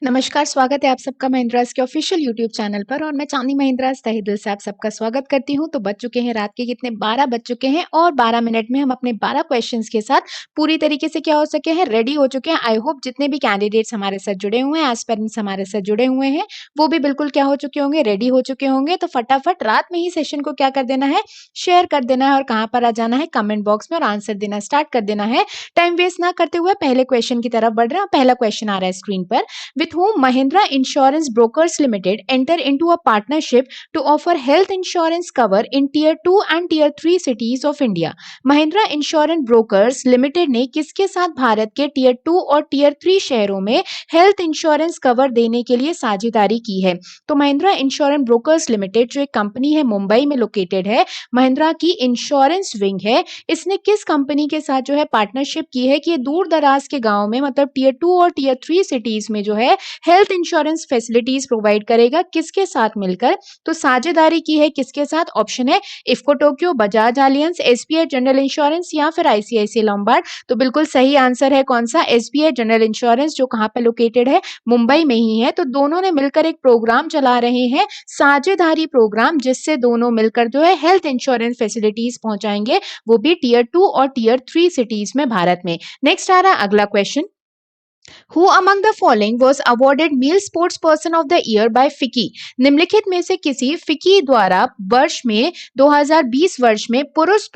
नमस्कार, स्वागत है आप सबका महिंद्रास के ऑफिशियल यूट्यूब चैनल पर और मैं चांदी महिंद्रास तहे दिल से आप सबका स्वागत करती हूं। तो बज चुके हैं रात के कितने 12 बज चुके हैं और 12 मिनट में हम अपने 12 क्वेश्चंस के साथ पूरी तरीके से क्या हो सके हैं, रेडी हो चुके हैं। आई होप जितने भी कैंडिडेट्स हमारे साथ जुड़े हुए हैं, एस्पिरेंट्स हमारे साथ जुड़े हुए हैं, वो भी बिल्कुल क्या हो चुके होंगे, रेडी हो चुके होंगे। तो फटाफट रात में ही सेशन को क्या कर देना है, शेयर कर देना है और कहाँ पर आ जाना है, कमेंट बॉक्स में और आंसर देना स्टार्ट कर देना है। टाइम वेस्ट ना करते हुए पहले क्वेश्चन की तरफ बढ़ रहे हैं। पहला क्वेश्चन आ रहा है स्क्रीन पर। With whom Mahindra Insurance Brokers Limited enter into a partnership to offer health insurance cover in Tier 2 and Tier 3 cities of India. Mahindra Insurance Brokers Limited ने किसके साथ भारत के Tier 2 और Tier 3 शहरों में हेल्थ इंश्योरेंस कवर देने के लिए साझेदारी की है? तो महिंद्रा इंश्योरेंस ब्रोकर्स लिमिटेड जो एक कंपनी है, मुंबई में लोकेटेड है, महिंद्रा की इंश्योरेंस विंग है, इसने किस कंपनी के साथ जो है पार्टनरशिप की है कि ये दूर दराज के गांव में मतलब Tier 2 और Tier 3 सिटीज में जो है हेल्थ इंश्योरेंस फैसिलिटीज प्रोवाइड करेगा? किसके साथ मिलकर? तो साझेदारी की है किसके साथ? ऑप्शन है IFFCO Tokyo, Bajaj aliens, SBI general insurance या फिर आईसीआईसीआई लॉम्बार्ड। तो बिल्कुल सही आंसर है कौन सा? एसबीआई जनरल इंश्योरेंस, जो कहां पे लोकेटेड है, मुंबई में ही है। तो दोनों ने मिलकर एक प्रोग्राम चला रहे हैं, साझेदारी प्रोग्राम, जिससे दोनों मिलकर जो है हेल्थ इंश्योरेंस फैसिलिटीज पहुंचाएंगे, वो भी Tier 2 और Tier 3 सिटीज में भारत में। नेक्स्ट आ रहा है अगला question. Who among the following was awarded Male Sports Person of the Year by FICCI? निम्नलिखित में से किसी फिकी द्वारा वर्ष में 2020 वर्ष में पुरुष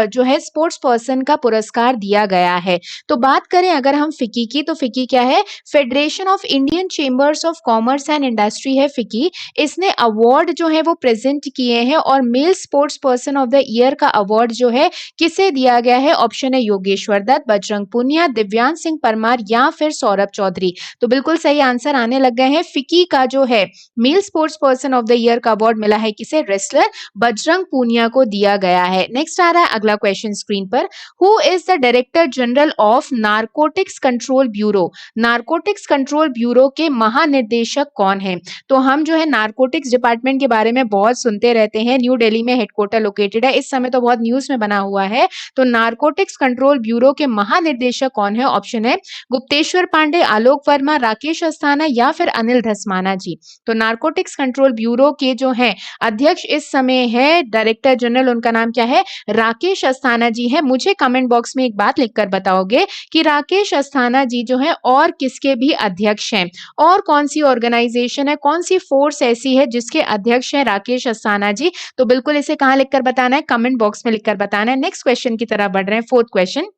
जो है स्पोर्ट्स पर्सन का पुरस्कार दिया गया है? तो बात करें अगर हम फिकी की, तो फिकी क्या है? Federation of Indian chambers of commerce and industry है फिकी। इसने अवार्ड जो है वो प्रेजेंट किए हैं और male sports person of the year का अवार्ड जो है किसे दिया गया है? ऑप्शन है योगेश्वर दत्त, बजरंग पुनिया, दिव्यांश सिंह परमार या फिर सौरभ चौधरी। तो बिल्कुल सही आंसर आने लग गए हैं। फिकी का जो है male sports person of the year का अवार्ड मिला है किसे? रेसलर बजरंग पूनिया को दिया गया है। नेक्स्ट आ रहा है अगला क्वेश्चन स्क्रीन पर। Who is the director general of narcotics control bureau? Narcotics control bureau के महानिदेशक कौन है? तो हम जो है नारकोटिक्स डिपार्टमेंट के बारे में बहुत सुनते रहते हैं। न्यू दिल्ली में हेडक्वार्टर लोकेटेड है, इस समय तो बहुत न्यूज में बना हुआ है। तो नारकोटिक्स कंट्रोल ब्यूरो के महानिदेशक कौन है? ऑप्शन है गुप्तेश्वर पांडे, आलोक वर्मा, राकेश अस्थाना या फिर अनिल धस्माना जी। तो नारकोटिक्स कंट्रोल ब्यूरो के जो है अध्यक्ष इस समय है डायरेक्टर जनरल, उनका नाम क्या है? राकेश अस्थाना जी है। मुझे कमेंट बॉक्स में एक बात लिखकर बताओगे कि राकेश अस्थाना जी जो है और किसके भी अध्यक्ष हैं, और कौन सी ऑर्गेनाइजेशन है, कौन सी फोर्स ऐसी है जिसके अध्यक्ष है राकेश अस्थाना जी? तो बिल्कुल इसे कहां लिखकर बताना है? कमेंट बॉक्स में लिखकर बताना है। नेक्स्ट क्वेश्चन की तरफ बढ़ रहे हैं, fourth question.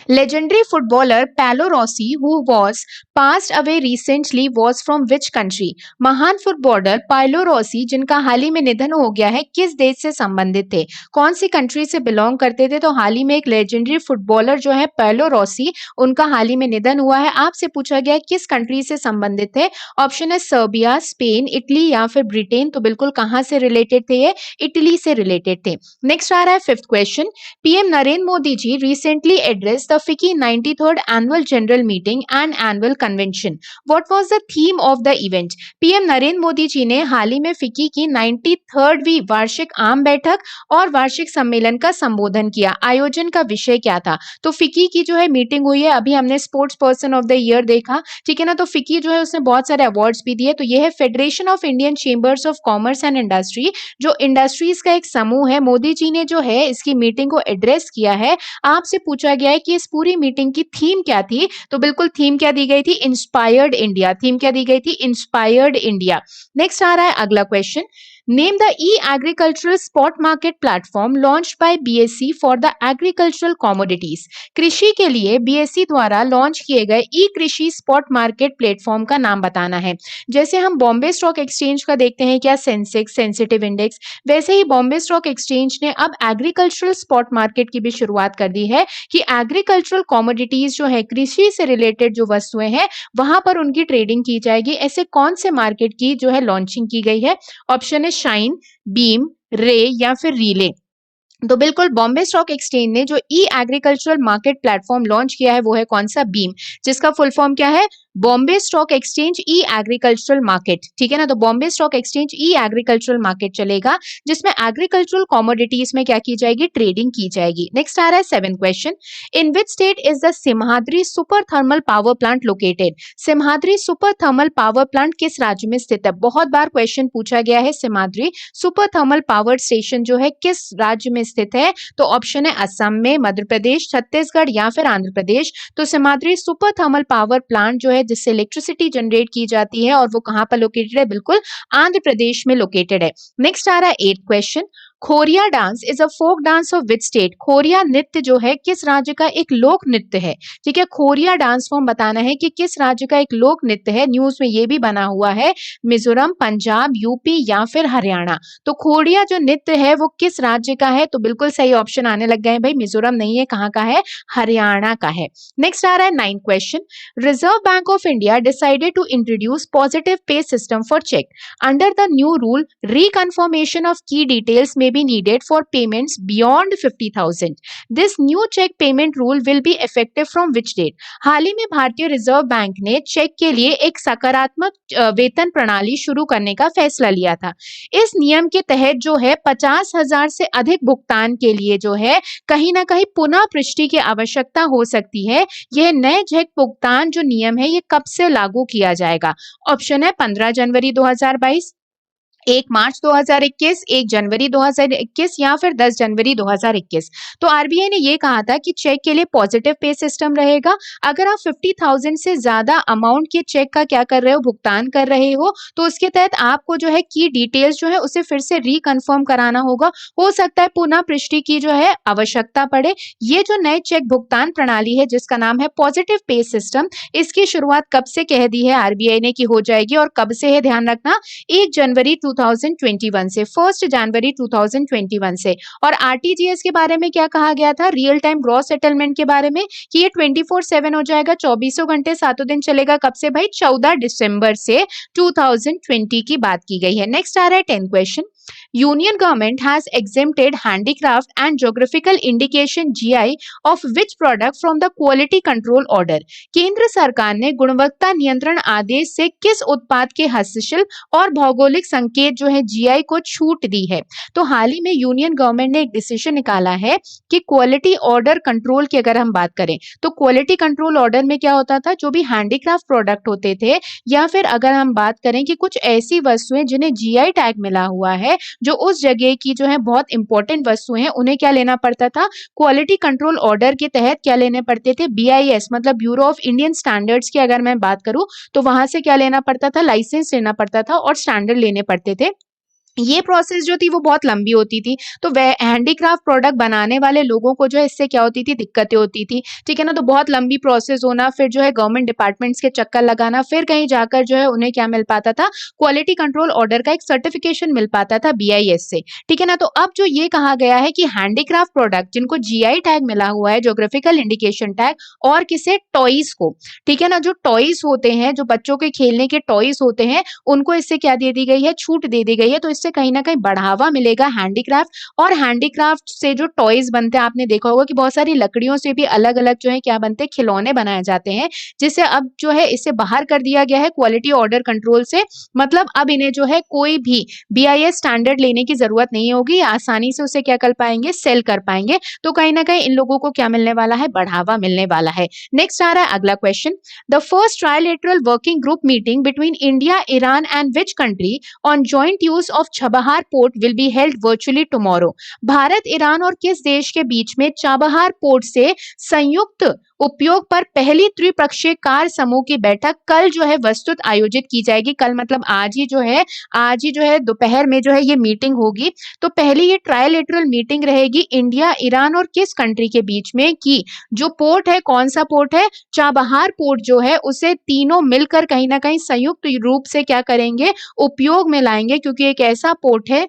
Legendary footballer Paolo Rossi, who was passed away recently, was from which country? महान फुटबॉलर पायलो रॉसी, जिनका हाल ही में निधन हो गया है, किस देश से संबंधित थे? कौन सी कंट्री से बिलोंग करते थे? तो हाल ही में एक लेजेंडरी फुटबॉलर जो है पायलो रॉसी, उनका हाल ही में निधन हुआ है। आपसे पूछा गया किस कंट्री से संबंधित थे? ऑप्शन है सर्बिया, स्पेन, इटली या फिर ब्रिटेन। तो बिल्कुल कहां से रिलेटेड थे ये? इटली से रिलेटेड थे। नेक्स्ट आ रहा है fifth question. PM Narendra Modi ji recently addressed the FICCI 93rd Annual General Meeting and Annual Convention. What was the theme of the event? PM Narendra Modi ji ने हाल ही में फिक्की की 93वीं वार्षिक आम बैठक और वार्षिक सम्मेलन का संबोधन किया। आयोजन का विषय क्या था? तो फिक्की की जो है मीटिंग हुई है, अभी हमने sports person of the year देखा, ठीक है ना। तो फिक्की जो है उसने बहुत सारे अवार्ड्स भी दिए। तो यह है federation of Indian chambers of commerce and industry, जो इंडस्ट्रीज का एक समूह है। मोदी जी ने जो है इसकी मीटिंग को एड्रेस किया है। आपसे पूछा गया है कि इस पूरी मीटिंग की थीम क्या थी? तो बिल्कुल थीम क्या दी गई थी? Inspired India. थीम क्या दी गई थी? Inspired India. नेक्स्ट आ रहा है अगला question. Name the e-agricultural spot market platform launched by BSE for the agricultural commodities. कृषि के लिए BSE द्वारा लॉन्च किए गए ई कृषि स्पॉट मार्केट प्लेटफॉर्म का नाम बताना है। जैसे हम बॉम्बे स्टॉक एक्सचेंज का देखते हैं क्या, सेंसेक्स सेंसिटिव इंडेक्स, वैसे ही बॉम्बे स्टॉक एक्सचेंज ने अब एग्रीकल्चरल स्पॉट मार्केट की भी शुरुआत कर दी है कि एग्रीकल्चरल कॉमोडिटीज जो है, कृषि से रिलेटेड जो वस्तुएं हैं, वहां पर उनकी ट्रेडिंग की जाएगी। ऐसे कौन से मार्केट की जो है लॉन्चिंग की गई है? ऑप्शन है शाइन, बीम, रे या फिर रीले। तो बिल्कुल बॉम्बे स्टॉक एक्सचेंज ने जो ई एग्रीकल्चरल मार्केट प्लेटफॉर्म लॉन्च किया है वो है कौन सा? बीम, जिसका फुल फॉर्म क्या है? बॉम्बे स्टॉक एक्सचेंज ई एग्रीकल्चरल मार्केट। ठीक है ना, तो बॉम्बे स्टॉक एक्सचेंज ई एग्रीकल्चरल मार्केट चलेगा, जिसमें एग्रीकल्चरल कमोडिटीज में क्या की जाएगी? ट्रेडिंग की जाएगी। नेक्स्ट आ रहा है 7 question, in which state is the Simhadri super thermal power plant located? Simhadri super thermal power plant किस राज्य में स्थित है? बहुत बार क्वेश्चन पूछा गया है, Simhadri super thermal power station जो है किस राज्य में स्थित है? तो ऑप्शन है असम में, मध्य प्रदेश, छत्तीसगढ़ या फिर आंध्र प्रदेश। तो Simhadri super thermal power plant जो है जिससे इलेक्ट्रिसिटी जनरेट की जाती है और वो कहां पर लोकेटेड है? बिल्कुल आंध्र प्रदेश में लोकेटेड है। नेक्स्ट आ रहा है 8th question, Khoriya dance is a folk dance of which state? Khoriya नृत्य जो है किस राज्य का एक लोक नृत्य है? ठीक है, खोरिया डांस फॉर्म बताना है कि किस राज्य का एक लोक नृत्य है। न्यूज में ये भी बना हुआ है, मिजोरम, पंजाब, यूपी या फिर हरियाणा। तो खोरिया जो नृत्य है वो किस राज्य का है? तो बिल्कुल सही ऑप्शन आने लग गए हैं भाई, मिजोरम नहीं है, कहाँ का है? हरियाणा का है। नेक्स्ट आ रहा है 9th question, Reserve Bank of India decided to introduce positive pay system for cheque under the new rule, reconfirmation of key details may be needed for payments beyond 50,000. This new check payment rule will be effective from which date? हाल ही में भारतीय reserve bank ने check के लिए एक सकारात्मक वेतन प्रणाली शुरू करने का फैसला लिया था। इस नियम के तहत जो है 50,000 से अधिक भुगतान के लिए जो है कहीं ना कहीं पुनः पुष्टि की आवश्यकता हो सकती है। यह नए चेक भुगतान जो नियम है ये कब से लागू किया जाएगा? ऑप्शन है 15 जनवरी 2022, 1 मार्च 2021, 1 जनवरी 2021 या फिर 10 जनवरी 2021। तो आरबीआई ने ये कहा था कि चेक के लिए पॉजिटिव पे सिस्टम रहेगा। अगर आप 50,000 से ज्यादा अमाउंट के चेक का क्या कर रहे हो? भुगतान कर रहे हो, तो उसके तहत आपको जो है की डिटेल्स जो है उसे फिर से रिकन्फर्म कराना होगा। हो सकता है पुनः पुष्टि की जो है आवश्यकता पड़े। ये जो नए चेक भुगतान प्रणाली है जिसका नाम है पॉजिटिव पे सिस्टम, इसकी शुरुआत कब से कह दी है आरबीआई ने कि हो जाएगी और कब से है? ध्यान रखना, 1 जनवरी 2021 से, 1 जनवरी 2021 से। और आरटीजीएस के बारे में क्या कहा गया था? रियल टाइम ग्रॉस सेटलमेंट के बारे में कि ये 24/7 हो जाएगा, 24 घंटे 7 दिन चलेगा। कब से भाई? 14 दिसंबर से 2020 की बात की गई है। नेक्स्ट आ रहा है 10th question, Union government has exempted handicraft and geographical indication GI of which product from the quality control order? केंद्र सरकार ने गुणवत्ता नियंत्रण आदेश से किस उत्पाद के हस्तशिल्प और भौगोलिक संकेत जो है जीआई को छूट दी है? तो हाल ही में यूनियन गवर्नमेंट ने एक डिसीजन निकाला है कि क्वालिटी ऑर्डर कंट्रोल की अगर हम बात करें तो क्वालिटी कंट्रोल ऑर्डर में क्या होता था? जो भी हैंडीक्राफ्ट प्रोडक्ट होते थे या फिर अगर हम बात करें कि कुछ ऐसी वस्तुएं जिन्हें जीआई टैग मिला हुआ है, जो उस जगह की जो है बहुत इंपॉर्टेंट वस्तुएं हैं, उन्हें क्या लेना पड़ता था? क्वालिटी कंट्रोल ऑर्डर के तहत क्या लेने पड़ते थे? बीआईएस मतलब ब्यूरो ऑफ इंडियन स्टैंडर्ड्स की अगर मैं बात करूं तो वहां से क्या लेना पड़ता था? लाइसेंस लेना पड़ता था और स्टैंडर्ड लेने पड़ते थे। ये प्रोसेस जो थी वो बहुत लंबी होती थी, तो वह हैंडीक्राफ्ट प्रोडक्ट बनाने वाले लोगों को जो है इससे क्या होती थी? दिक्कतें होती थी। ठीक है ना, तो बहुत लंबी प्रोसेस होना, फिर जो है गवर्नमेंट डिपार्टमेंट्स के चक्कर लगाना, फिर कहीं जाकर जो है उन्हें क्या मिल पाता था? क्वालिटी कंट्रोल ऑर्डर का एक सर्टिफिकेशन मिल पाता था बीआईएस से। ठीक है ना, तो अब जो ये कहा गया है कि हैंडीक्राफ्ट प्रोडक्ट जिनको जीआई टैग मिला हुआ है, जोग्राफिकल इंडिकेशन टैग, और किसे? टॉयज को। ठीक है ना, जो टॉयज होते हैं, जो बच्चों के खेलने के टॉयज होते हैं, उनको इससे क्या दे दी गई है? छूट दे दी गई है। तो इससे कहीं ना कहीं बढ़ावा मिलेगा हैंडीक्राफ्ट, और हैंडीक्राफ्ट से जो टॉयज बनते हैं, आपने देखा होगा कि बहुत सारी लकड़ियों से भी अलग अलग जो है क्या बनते हैं? खिलौने बनाए जाते हैं, जिसे अब जो है इसे बाहर कर दिया गया है क्वालिटी ऑर्डर कंट्रोल से। मतलब अब इन्हें जो है कोई भी बीआईएस स्टैंडर्ड लेने की जरूरत नहीं होगी, आसानी से उसे क्या कर पाएंगे? सेल कर पाएंगे। तो कहीं ना कहीं इन लोगों को क्या मिलने वाला है? बढ़ावा मिलने वाला है। नेक्स्ट आ रहा है अगला question, the first trilateral working group meeting between India, Iran and which country on joint use of Chabahar port will be held virtually tomorrow? Bharat, Iran और किस देश के बीच में चाबहार पोर्ट से संयुक्त उपयोग पर पहली त्रिपक्षीय कार्य समूह की बैठक कल जो है वस्तुत आयोजित की जाएगी? कल मतलब आज ही जो है दोपहर में जो है ये मीटिंग होगी। तो पहली ये ट्रायलेटरल मीटिंग रहेगी इंडिया, ईरान और किस कंट्री के बीच में कि जो पोर्ट है, कौन सा पोर्ट है? चाबहार पोर्ट जो है उसे तीनों मिलकर कहीं ना कहीं संयुक्त रूप से क्या करेंगे? उपयोग में लाएंगे, क्योंकि एक ऐसा पोर्ट है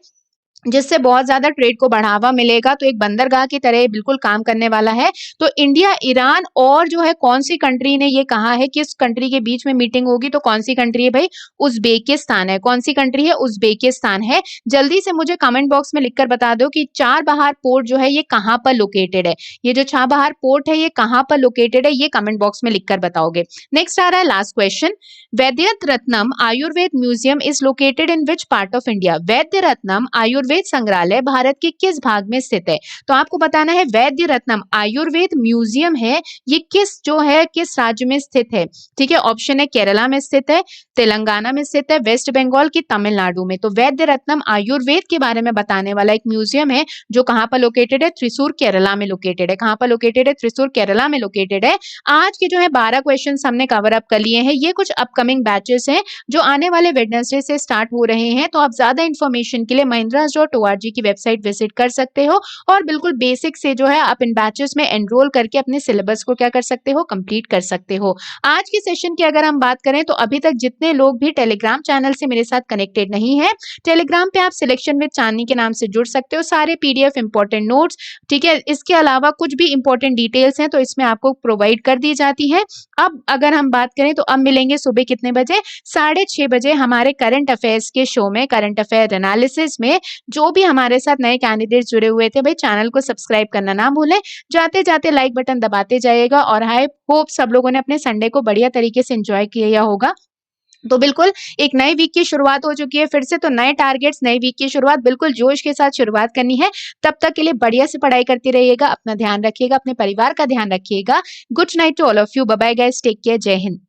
जिससे बहुत ज़्यादा ट्रेड को बढ़ावा मिलेगा, तो एक बंदरगाह की तरह ये बिल्कुल काम करने वाला है। तो इंडिया, ईरान और जो है कौन-सी कंट्री ने ये कहा है कि इस कंट्री के बीच में मीटिंग होगी, तो कौन-सी कंट्री है भई? उज़्बेकिस्तान है। कौन-सी कंट्री है? उज़्बेकिस्तान है। जल्दी से मुझे कमेंट बॉक्स में लिखकर बता दो कि चाबहार पोर्ट जो है ये कहाँ पर लोकेटेड है? ये जो चाबहार पोर्ट है ये कहाँ पर लोकेटेड है? ये कमेंट बॉक्स में लिखकर बताओगे। नेक्स्ट आ रहा है last question, Vaidyanath Ratnam Ayurveda museum is located in which part of India? Vaidya Ratnam Ayurveda संग्रहालय भारत के किस भाग में स्थित है? तो आपको बताना है वैद्य रत्नम आयुर्वेद म्यूजियम है, ये किस राज्य में स्थित है? ठीक है, ऑप्शन है केरला में स्थित है, तेलंगाना में स्थित है, वेस्ट बंगाल की तमिलनाडु में। तो वैद्य रत्नम आयुर्वेद के बारे में बताने वाला एक म्यूजियम है जो कहाँ पर लोकेटेड है? त्रिशूर केरला में लोकेटेड है। कहाँ पर लोकेटेड है? त्रिशूर केरला में लोकेटेड है। आज के जो है 12 क्वेश्चन हमने कवर अप कर लिए हैं। ये कुछ अपकमिंग बैचेस हैं जो आने वाले वेडनेसडे से स्टार्ट हो रहे हैं। तो आप ज्यादा इन्फॉर्मेशन के लिए mahindras.org की वेबसाइट विजिट कर सकते हो और बिल्कुल बेसिक से जो है आप इन बैचेस में एनरोल करके अपने सिलेबस को क्या कर सकते हो? कंप्लीट कर सकते हो। आज के सेशन की अगर हम बात करें तो अभी तक जितने लोग भी टेलीग्राम चैनल से मेरे साथ कनेक्टेड नहीं है, टेलीग्राम पे आप सिलेक्शन विद चांदनी के नाम से जुड़ सकते हो। सारे पीडीएफ इंपॉर्टेंट नोट्स, ठीक है, इसके अलावा कुछ भी इंपॉर्टेंट डिटेल्स हैं तो इसमें आपको प्रोवाइड कर दी जाती है। अब अगर हम बात करें तो अब मिलेंगे सुबह कितने बजे? 6:30 बजे हमारे करंट अफेयर्स के शो में, करंट अफेयर एनालिसिस में। जो भी हमारे साथ नए कैंडिडेट्स जुड़े हुए थे भाई, चैनल को सब्सक्राइब करना ना भूलें। जाते जाते लाइक बटन दबाते जाइएगा और आई होप सब लोगों ने अपने संडे को बढ़िया तरीके से एंजॉय किया होगा। तो बिल्कुल एक नए वीक की शुरुआत हो चुकी है फिर से, तो नए टारगेट्स, नई वीक की शुरुआत बिल्कुल जोश के साथ शुरुआत करनी है। तब तक के लिए बढ़िया से पढ़ाई करते रहिएगा, अपना ध्यान रखिएगा, अपने परिवार का ध्यान रखिएगा। Good night to all of you, bye bye guys, take care, जय हिंद।